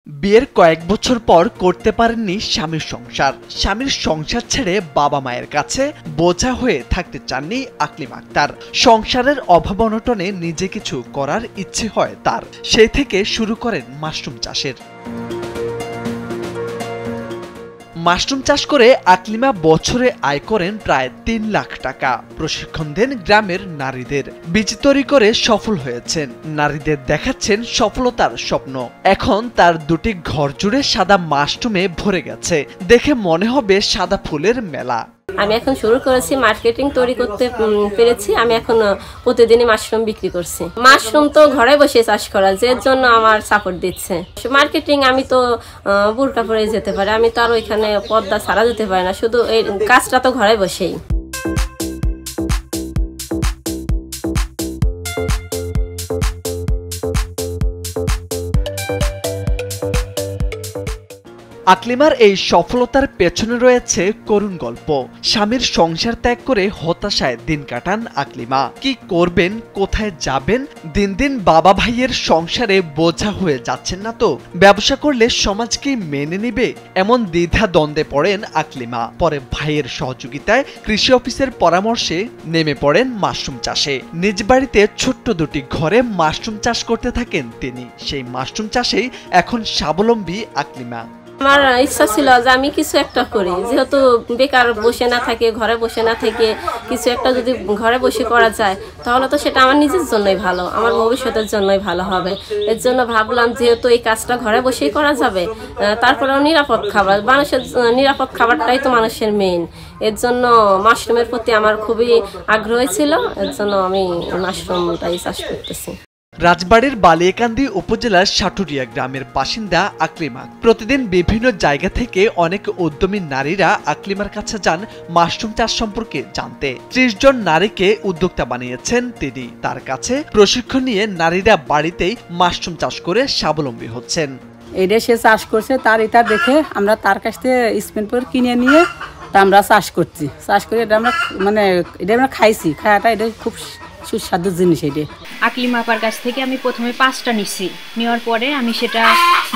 বিয়ের কয়েক বছর পর করতে পারেননি স্বামীর সংসার। স্বামীর সংসার ছেড়ে বাবা মায়ের কাছে বোঝা হয়ে থাকতে চাননি আকলিমা আক্তার। সংসারের অভাব অনটনে নিজে কিছু করার ইচ্ছে হয় তার। সেই থেকে শুরু করেন মাশরুম চাষের। মাশরুম চাষ করে আকলিমা বছরে আয় করেন প্রায় ৩ লাখ টাকা। প্রশিক্ষণ দেন গ্রামের নারীদের, বীজ তৈরি করে সফল হয়েছেন। নারীদের দেখাচ্ছেন সফলতার স্বপ্ন। এখন তার দুটি ঘর জুড়ে সাদা মাশরুমে ভরে গেছে, দেখে মনে হবে সাদা ফুলের মেলা। আমি এখন শুরু করেছি, মার্কেটিং তৈরি করতে পেরেছি। আমি এখন প্রতিদিনই মাশরুম বিক্রি করছি। মাশরুম তো ঘরে বসে চাষ করা, যে জন্য আমার সাপোর্ট দিচ্ছে। মার্কেটিং আমি তো বুরকা পরে যেতে পারি, আমি তো আর ওইখানে পর্দা ছাড়া যেতে পারি না, শুধু এই কাজটা তো ঘরে বসেই। আকলিমার এই সফলতার পেছনে রয়েছে করুণ গল্প। স্বামীর সংসার ত্যাগ করে হতাশায় দিন কাটান আকলিমা। কি করবেন, কোথায় যাবেন? দিন দিন বাবা ভাইয়ের সংসারে বোঝা হয়ে যাচ্ছেন না তো? ব্যবসা করলে সমাজ কি মেনে নিবে? এমন দ্বিধা দ্বন্দ্বে পড়েন আকলিমা। পরে ভাইয়ের সহযোগিতায় কৃষি অফিসের পরামর্শে নেমে পড়েন মাশরুম চাষে। নিজ বাড়িতে ছোট্ট দুটি ঘরে মাশরুম চাষ করতে থাকেন তিনি। সেই মাশরুম চাষেই এখন স্বাবলম্বী আকলিমা। আমার ইচ্ছা ছিল যে আমি কিছু একটা করি, যেহেতু বেকার বসে না থাকে, ঘরে বসে না থেকে কিছু একটা যদি ঘরে বসে করা যায় তাহলে তো সেটা আমার নিজের জন্যই ভালো, আমার ভবিষ্যতের জন্যই ভালো হবে। এর জন্য ভাবলাম যেহেতু এই কাজটা ঘরে বসেই করা যাবে, তারপরেও নিরাপদ খাবার, মানুষের নিরাপদ খাবারটাই তো মানুষের মেইন। এর জন্য মাশরুমের প্রতি আমার খুবই আগ্রহ ছিল, এর জন্য আমি মাশরুমটাই চাষ করতেছি। রাজবাড়ীর বালিয়াকান্দি উপজেলার সাটুরিয়া গ্রামের বাসিন্দা আকলিমা। প্রতিদিন বিভিন্ন জায়গা থেকে অনেক উদ্যমী নারীরা আকলিমার কাছে যান মাশরুম চাষ সম্পর্কে জানতে। ৩০ জন নারীকে উদ্যোক্তা বানিয়েছেন তিনি। তার কাছে প্রশিক্ষণ নিয়ে নারীরা বাড়িতেই মাশরুম চাষ করে স্বাবলম্বী হচ্ছেন। এটা সে চাষ করছে, তার এটা দেখে আমরা তার কাছ থেকে স্প্রে কিনে নিয়ে তা আমরা চাষ করছি। চাষ করে এটা আমরা এটা আমরা খাইছি, খাওয়াটা এটা খুব সুস্বাদু জিনিস। এটা আকলিমা আপার কাছ থেকে আমি প্রথমে 5টা নিছি, নেওয়ার পরে আমি সেটা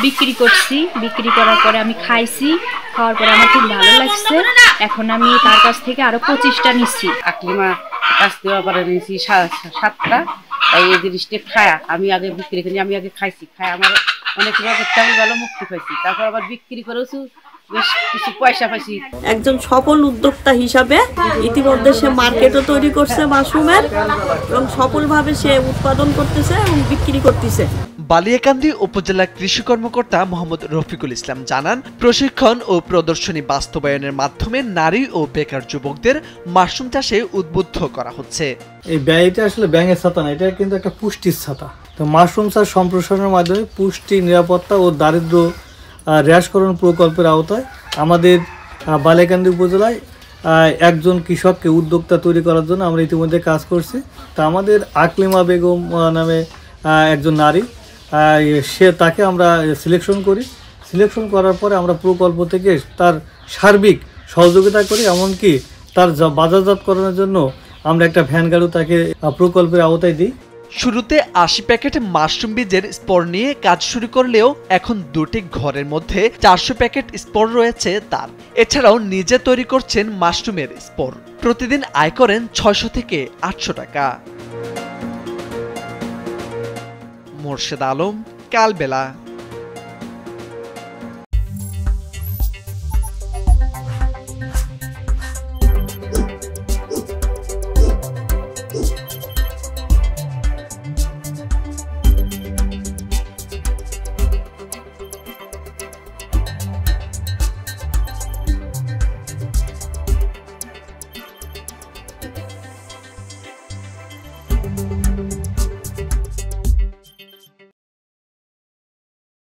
বিক্রি করছি। বিক্রি করার পরে আমি খাইছি, খাওয়ার পরে আমার খুব ভালো লাগছে। এখন আমি তার কাছ থেকে আরো 25টা নিচ্ছি। আকলিমা কাছ দেওয়ার পরে নিয়েছি 7টা। এই জিনিসটা খায়া আমি আগে বিক্রি করি, আমি আগে খাইছি, খায় আমার অনেক রোগের ভালো মুক্তি পাইছি। তারপর আবার বিক্রি করেছি, কিছু পয়সা পাইছি। একজন সফল উদ্যোক্তা হিসাবে ইতিমধ্যে সে মার্কেটও তৈরি করছে মাশরুমের, এবং সফলভাবে সে উৎপাদন করতেছে এবং বিক্রি করতেছে। বালিয়াকান্দি উপজেলা কৃষি কর্মকর্তা মোহাম্মদ রফিকুল ইসলাম জানান, প্রশিক্ষণ ও প্রদর্শনী বাস্তবায়নের মাধ্যমে নারী ও বেকার যুবকদের মাশরুম চাষে উদ্বুদ্ধ করা হচ্ছে। এই ব্যয়টা আসলে ব্যাঙের ছাতা না, এটা কিন্তু একটা পুষ্টির ছাতা। তো মাশরুম চাষ সম্প্রসারণের মাধ্যমে পুষ্টি, নিরাপত্তা ও দারিদ্র্য হ্রাসকরণ প্রকল্পের আওতায় আমাদের বালিয়াকান্দি উপজেলায় একজন কৃষককে উদ্যোক্তা তৈরি করার জন্য আমরা ইতিমধ্যে কাজ করছি। তা আমাদের আকলিমা বেগম নামে একজন নারী, তাকে আমরা সিলেকশন করি। সিলেকশন করার পরে আমরা প্রকল্প থেকে তার সার্বিক সহযোগিতা করি, এমনকি তার বাজারজাতকরণের জন্য আমরা একটা ভ্যান গাড়িও তাকে প্রকল্পের আওতায় দিই। শুরুতে 80 প্যাকেট মাশরুম বীজের স্পর নিয়ে কাজ শুরু করলেও এখন দুটি ঘরের মধ্যে 400 প্যাকেট স্পর রয়েছে তার। এছাড়াও নিজে তৈরি করছেন মাশরুমের স্পর। প্রতিদিন আয় করেন 600 থেকে 800 টাকা। মোর্শেদ আলম, কালবেলা।